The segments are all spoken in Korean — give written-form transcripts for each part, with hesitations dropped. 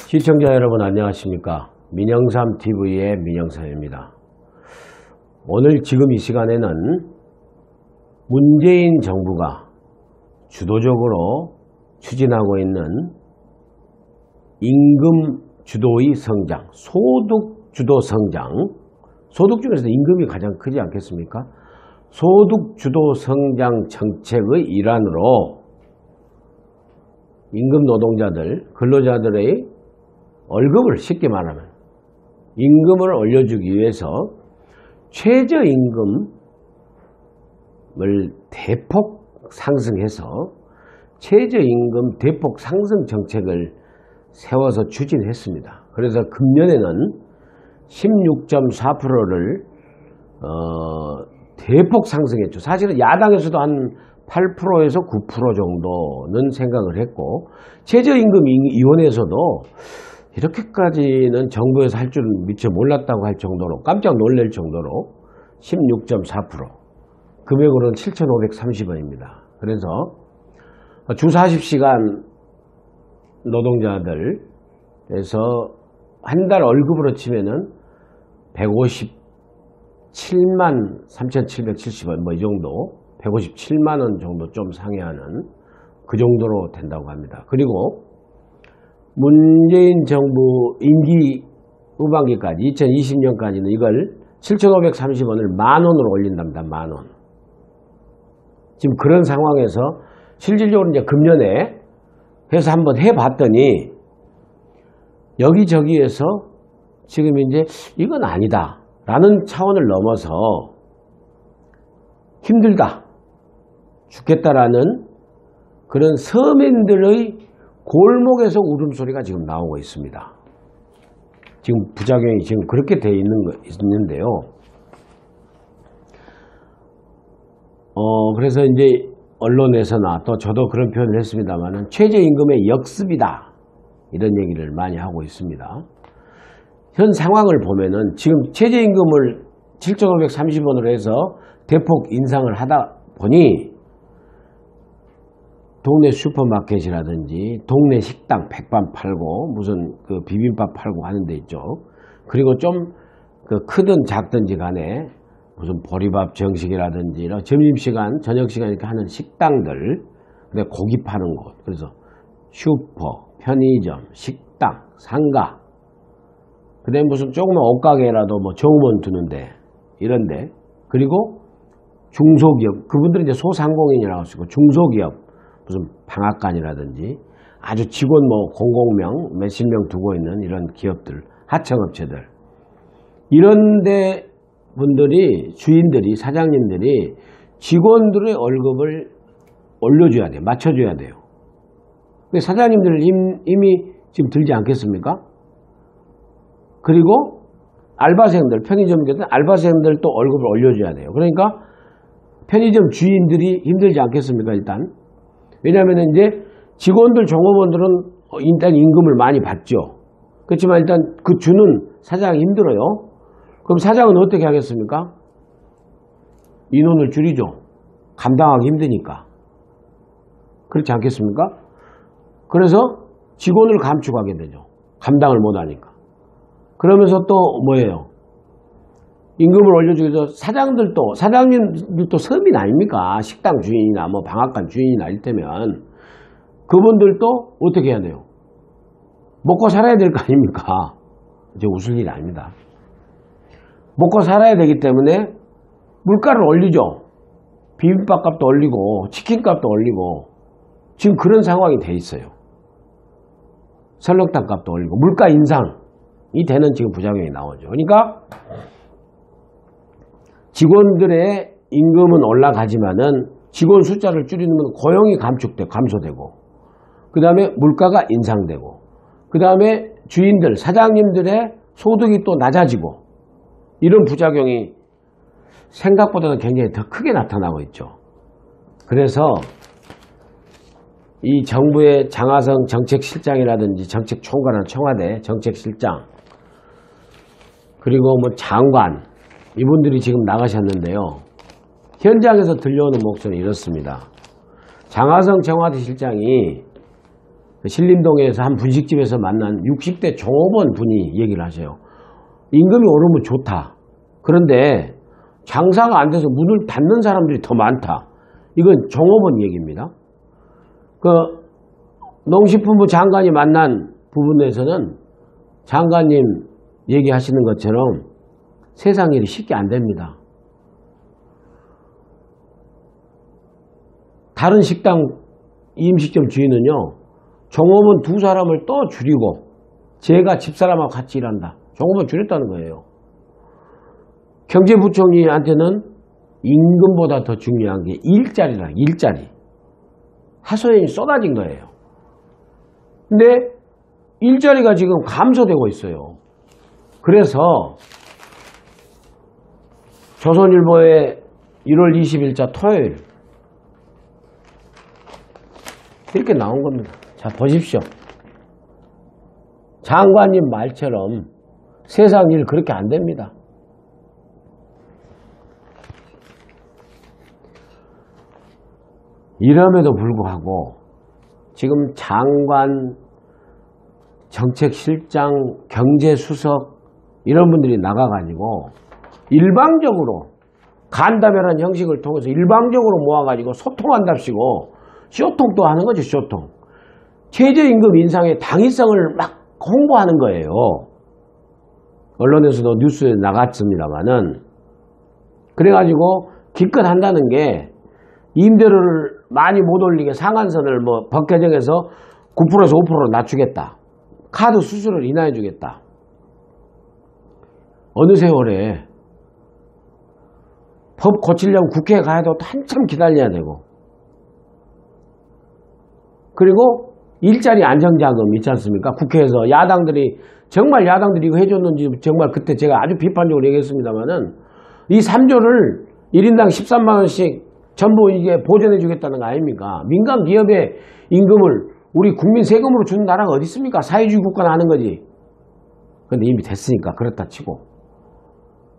시청자 여러분 안녕하십니까. 민영삼TV의 민영삼입니다. 오늘 지금 이 시간에는 문재인 정부가 주도적으로 추진하고 있는 임금 주도의 성장, 소득 주도 성장, 소득 중에서 임금이 가장 크지 않겠습니까? 소득 주도 성장 정책의 일환으로 임금 노동자들, 근로자들의 월급을 쉽게 말하면 임금을 올려주기 위해서 최저임금을 대폭 상승해서 최저임금 대폭 상승 정책을 세워서 추진했습니다. 그래서 금년에는 16.4%를 대폭 상승했죠. 사실은 야당에서도 한 8%에서 9% 정도는 생각을 했고, 최저임금위원회에서도 이렇게까지는 정부에서 할 줄은 미처 몰랐다고 할 정도로, 깜짝 놀랄 정도로 16.4%, 금액으로는 7,530원입니다. 그래서 주 40시간 노동자들에서 한 달 월급으로 치면은 157만 3,770원 뭐 이 정도, 157만 원 정도 좀 상회하는 그 정도로 된다고 합니다. 그리고 문재인 정부 임기 후반기까지 2020년까지는 이걸 7,530원을 만원으로 올린답니다. 만원. 지금 그런 상황에서 실질적으로 이제 금년에 해서 한번 해봤더니 여기저기에서 지금 이제 이건 아니다 라는 차원을 넘어서 힘들다, 죽겠다라는 그런 서민들의 골목에서 울음소리가 지금 나오고 있습니다. 지금 부작용이 지금 그렇게 되어 있는데요. 그래서 이제 언론에서나 또 저도 그런 표현을 했습니다만은 최저임금의 역습이다, 이런 얘기를 많이 하고 있습니다. 현 상황을 보면은 지금 최저임금을 7,530원으로 해서 대폭 인상을 하다 보니 동네 슈퍼마켓이라든지 동네 식당 백반 팔고 무슨 그 비빔밥 팔고 하는 데 있죠. 그리고 좀 그 크든 작든지 간에 무슨 보리밥 정식이라든지 점심시간, 저녁시간 이렇게 하는 식당들, 근데 고기 파는 곳, 그래서 슈퍼, 편의점, 식당, 상가, 그다음에 무슨 조그만 옷가게라도 뭐 정원 두는데 이런데, 그리고 중소기업, 그분들은 이제 소상공인이라고 하시고 중소기업, 무슨 방앗간이라든지 아주 직원 뭐 00명, 몇십 명 두고 있는 이런 기업들, 하청업체들, 이런데 분들이, 주인들이, 사장님들이 직원들의 월급을 올려줘야 돼요. 맞춰줘야 돼요. 사장님들 힘이 지금 들지 않겠습니까? 그리고 알바생들, 편의점들 알바생들도 월급을 올려줘야 돼요. 그러니까 편의점 주인들이 힘들지 않겠습니까? 일단 왜냐하면 이제 직원들, 종업원들은 일단 임금을 많이 받죠. 그렇지만 일단 그 주는 사장이 힘들어요. 그럼 사장은 어떻게 하겠습니까? 인원을 줄이죠. 감당하기 힘드니까. 그렇지 않겠습니까? 그래서 직원을 감축하게 되죠. 감당을 못하니까. 그러면서 또 뭐예요? 임금을 올려주기 위해서 사장님들도 서민 아닙니까? 식당 주인이나 뭐 방앗간 주인이나 이를테면 그분들도 어떻게 해야 돼요? 먹고 살아야 될 거 아닙니까? 이제 웃을 일이 아닙니다. 먹고 살아야 되기 때문에 물가를 올리죠. 비빔밥 값도 올리고 치킨 값도 올리고 지금 그런 상황이 돼 있어요. 설렁탕 값도 올리고 물가 인상이 되는 지금 부작용이 나오죠. 그러니까 직원들의 임금은 올라가지만은 직원 숫자를 줄이는 건 고용이 감소되고, 그 다음에 물가가 인상되고, 그 다음에 주인들, 사장님들의 소득이 또 낮아지고, 이런 부작용이 생각보다는 굉장히 더 크게 나타나고 있죠. 그래서 이 정부의 장하성 정책실장이라든지 정책총괄하는 청와대 정책실장, 그리고 뭐 장관, 이분들이 지금 나가셨는데요. 현장에서 들려오는 목소리는 이렇습니다. 장하성 청와대 실장이 신림동에서 한 분식집에서 만난 60대 종업원 분이 얘기를 하세요. 임금이 오르면 좋다. 그런데 장사가 안 돼서 문을 닫는 사람들이 더 많다. 이건 종업원 얘기입니다. 그 농식품부 장관이 만난 부분에서는 장관님 얘기하시는 것처럼 세상 일이 쉽게 안 됩니다. 다른 식당 임식점 주인은요, 종업원 2사람을 또 줄이고 제가 집사람하고 같이 일한다. 종업원 줄였다는 거예요. 경제부총리한테는 임금보다 더 중요한 게 일자리라, 일자리. 하소연이 쏟아진 거예요. 근데 일자리가 지금 감소되고 있어요. 그래서 조선일보의 1월 20일자 토요일 이렇게 나온 겁니다. 자, 보십시오. 장관님 말처럼 세상 일 그렇게 안 됩니다. 이럼에도 불구하고 지금 장관, 정책실장, 경제수석 이런 분들이 나가가지고 일방적으로 간담회라는 형식을 통해서 일방적으로 모아가지고 소통한답시고 쇼통도 하는 거죠. 쇼통. 최저임금 인상의 당위성을 막 홍보하는 거예요. 언론에서도 뉴스에 나갔습니다만은. 그래가지고 기껏 한다는 게 임대료를 많이 못 올리게 상한선을 뭐 법 개정해서 9%에서 5%로 낮추겠다. 카드 수수료를 인하해 주겠다. 어느 세월에 법 고치려면 국회에 가야 되고 한참 기다려야 되고, 그리고 일자리 안정자금 있지 않습니까? 국회에서 야당들이 정말 야당들이 이거 해줬는지 정말 그때 제가 아주 비판적으로 얘기했습니다만은 이 3조를 1인당 13만 원씩 전부 이게 보전해 주겠다는 거 아닙니까? 민간 기업의 임금을 우리 국민 세금으로 주는 나라가 어디 있습니까? 사회주의 국가는 하는 거지. 근데 이미 됐으니까 그렇다 치고.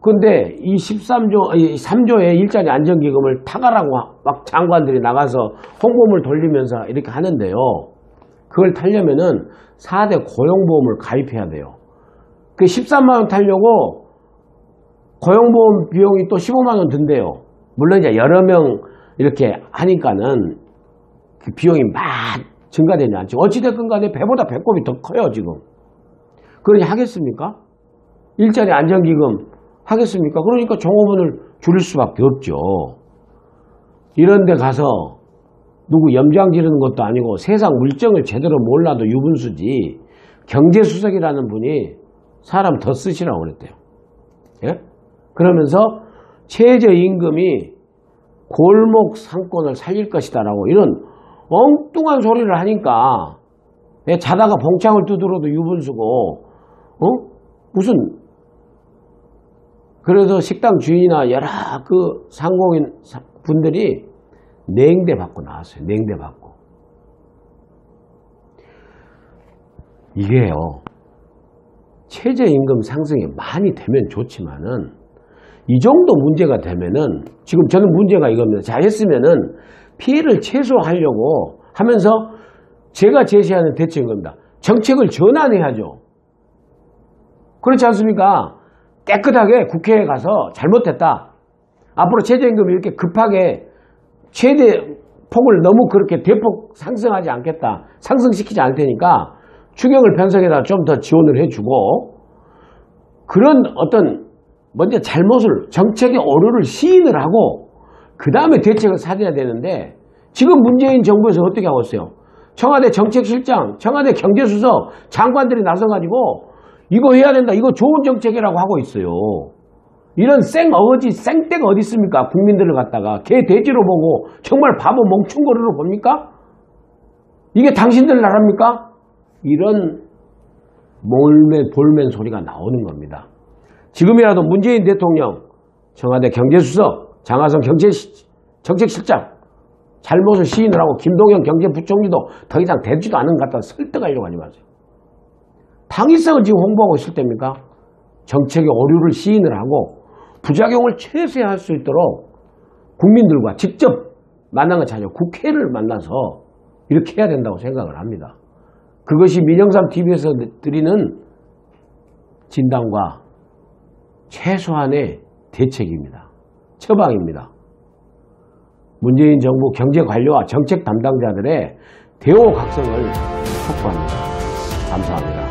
근데 이 3조의 일자리 안정기금을 타가라고 막 장관들이 나가서 홍보물 돌리면서 이렇게 하는데요. 그걸 타려면은 4대 고용보험을 가입해야 돼요. 그 13만 원 타려고 고용보험 비용이 또 15만 원 든대요. 물론 이제 여러 명 이렇게 하니까는 그 비용이 막 증가되지 않죠. 어찌됐건 간에 배보다 배꼽이 더 커요, 지금. 그러니 하겠습니까? 일자리 안정기금 하겠습니까? 그러니까 종업원을 줄일 수밖에 없죠. 이런 데 가서 누구 염장 지르는 것도 아니고 세상 물정을 제대로 몰라도 유분수지, 경제수석이라는 분이 사람 더 쓰시라고 그랬대요. 예? 그러면서 최저임금이 골목 상권을 살릴 것이다라고 이런 엉뚱한 소리를 하니까 자다가 봉창을 두드려도 유분수고, 무슨, 그래서 식당 주인이나 여러 그 상공인 분들이 냉대 받고 나왔어요. 냉대 받고. 이게요, 최저임금 상승이 많이 되면 좋지만은 이 정도 문제가 되면은, 지금 저는 문제가 이겁니다. 잘했으면은 피해를 최소화하려고 하면서 제가 제시하는 대책인 겁니다. 정책을 전환해야죠. 그렇지 않습니까? 깨끗하게 국회에 가서 잘못했다. 앞으로 최저임금 이렇게 급하게 최대 폭을 너무 그렇게 대폭 상승하지 않겠다. 상승시키지 않을 테니까 추경을 편성해다 좀 더 지원을 해주고, 그런 어떤 먼저 잘못을, 정책의 오류를 시인을 하고 그 다음에 대책을 사줘야 되는데, 지금 문재인 정부에서 어떻게 하고 있어요? 청와대 정책실장, 청와대 경제수석, 장관들이 나서가지고 이거 해야 된다, 이거 좋은 정책이라고 하고 있어요. 이런 생어거지, 생떼가 어디 있습니까? 국민들을 갖다가 개 돼지로 보고 정말 바보 멍충거리로 봅니까? 이게 당신들 나라입니까? 이런 볼멘 소리가 나오는 겁니다. 지금이라도 문재인 대통령, 청와대 경제수석, 장하성 정책실장 잘못을 시인을 하고 김동연 경제부총리도 더 이상 되지도 않은 것 같다 설득하려고 하지 마세요. 당위성을 지금 홍보하고 있을 때입니까? 정책의 오류를 시인을 하고 부작용을 최소화할 수 있도록 국민들과 직접 만난 것이 아니라 국회를 만나서 이렇게 해야 된다고 생각을 합니다. 그것이 민영삼 TV에서 드리는 진단과 최소한의 대책입니다. 처방입니다. 문재인 정부 경제관료와 정책 담당자들의 대오각성을 촉구합니다. 감사합니다.